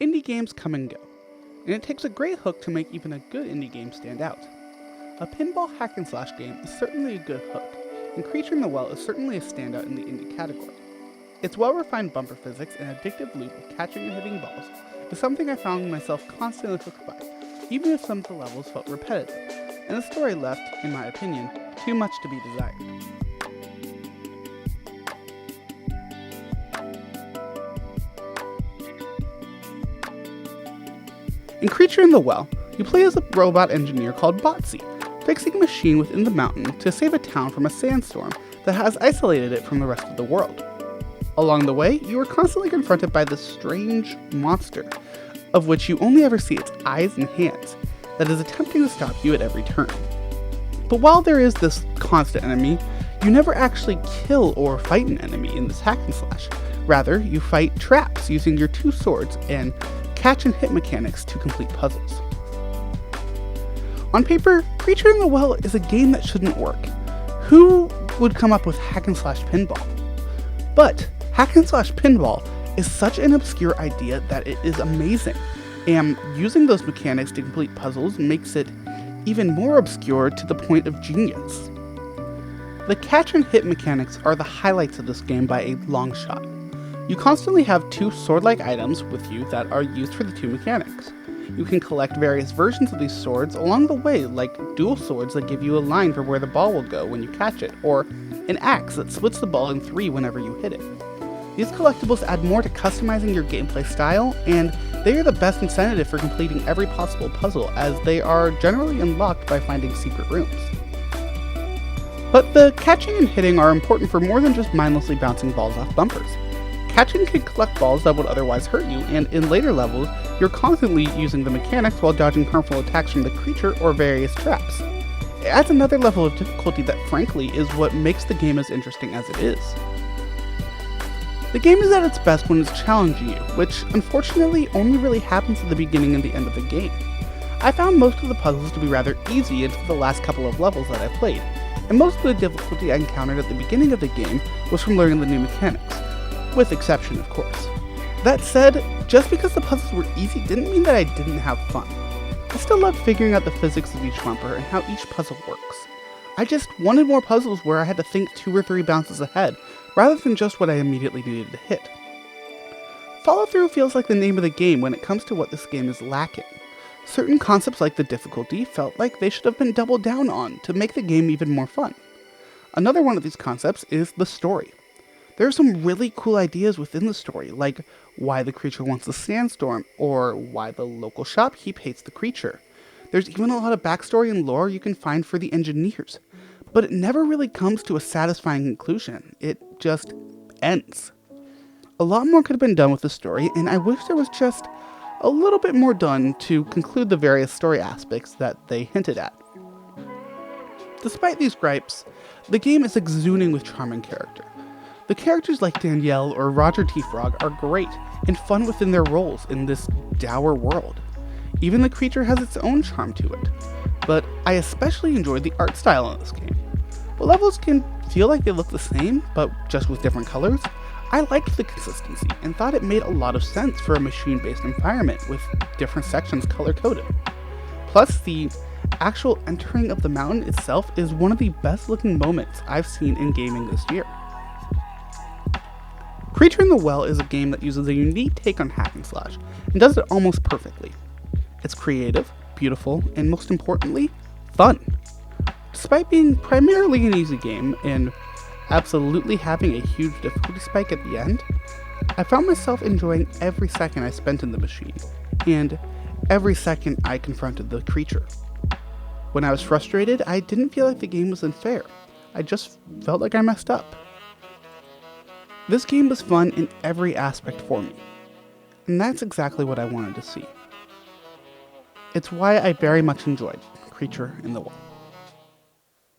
Indie games come and go, and it takes a great hook to make even a good indie game stand out. A pinball hack and slash game is certainly a good hook, and Creature in the Well is certainly a standout in the indie category. Its well-refined bumper physics and addictive loop of catching and hitting balls is something I found myself constantly hooked by, even if some of the levels felt repetitive, and the story left, in my opinion, too much to be desired. In Creature in the Well, you play as a robot engineer called Botsy, fixing a machine within the mountain to save a town from a sandstorm that has isolated it from the rest of the world. Along the way, you are constantly confronted by this strange monster, of which you only ever see its eyes and hands, that is attempting to stop you at every turn. But while there is this constant enemy, you never actually kill or fight an enemy in this hack and slash. Rather, you fight traps using your two swords and catch and hit mechanics to complete puzzles. On paper, Creature in the Well is a game that shouldn't work. Who would come up with hack and slash pinball? But hack and slash pinball is such an obscure idea that it is amazing, and using those mechanics to complete puzzles makes it even more obscure to the point of genius. The catch and hit mechanics are the highlights of this game by a long shot. You constantly have two sword-like items with you that are used for the two mechanics. You can collect various versions of these swords along the way, like dual swords that give you a line for where the ball will go when you catch it, or an axe that splits the ball in three whenever you hit it. These collectibles add more to customizing your gameplay style, and they are the best incentive for completing every possible puzzle, as they are generally unlocked by finding secret rooms. But the catching and hitting are important for more than just mindlessly bouncing balls off bumpers. Catching can collect balls that would otherwise hurt you, and in later levels, you're constantly using the mechanics while dodging harmful attacks from the creature or various traps. It adds another level of difficulty that frankly is what makes the game as interesting as it is. The game is at its best when it's challenging you, which unfortunately only really happens at the beginning and the end of the game. I found most of the puzzles to be rather easy until the last couple of levels that I played, and most of the difficulty I encountered at the beginning of the game was from learning the new mechanics. With exception, of course. That said, just because the puzzles were easy didn't mean that I didn't have fun. I still loved figuring out the physics of each bumper and how each puzzle works. I just wanted more puzzles where I had to think 2 or 3 bounces ahead, rather than just what I immediately needed to hit. Follow-through feels like the name of the game when it comes to what this game is lacking. Certain concepts like the difficulty felt like they should have been doubled down on to make the game even more fun. Another one of these concepts is the story. There are some really cool ideas within the story, like why the creature wants a sandstorm, or why the local shopkeep hates the creature. There's even a lot of backstory and lore you can find for the engineers, but it never really comes to a satisfying conclusion. It just ends. A lot more could have been done with the story, and I wish there was just a little bit more done to conclude the various story aspects that they hinted at. Despite these gripes, the game is exuding with charm and character. The characters like Danielle or Roger T. Frog are great and fun within their roles in this dour world. Even the creature has its own charm to it, but I especially enjoyed the art style in this game. While levels can feel like they look the same, but just with different colors, I liked the consistency and thought it made a lot of sense for a machine-based environment with different sections color-coded. Plus, the actual entering of the mountain itself is one of the best looking moments I've seen in gaming this year. Creature in the Well is a game that uses a unique take on hack and slash, and does it almost perfectly. It's creative, beautiful, and most importantly, fun. Despite being primarily an easy game, and absolutely having a huge difficulty spike at the end, I found myself enjoying every second I spent in the machine, and every second I confronted the creature. When I was frustrated, I didn't feel like the game was unfair. I just felt like I messed up. This game was fun in every aspect for me, and that's exactly what I wanted to see. It's why I very much enjoyed Creature in the Well.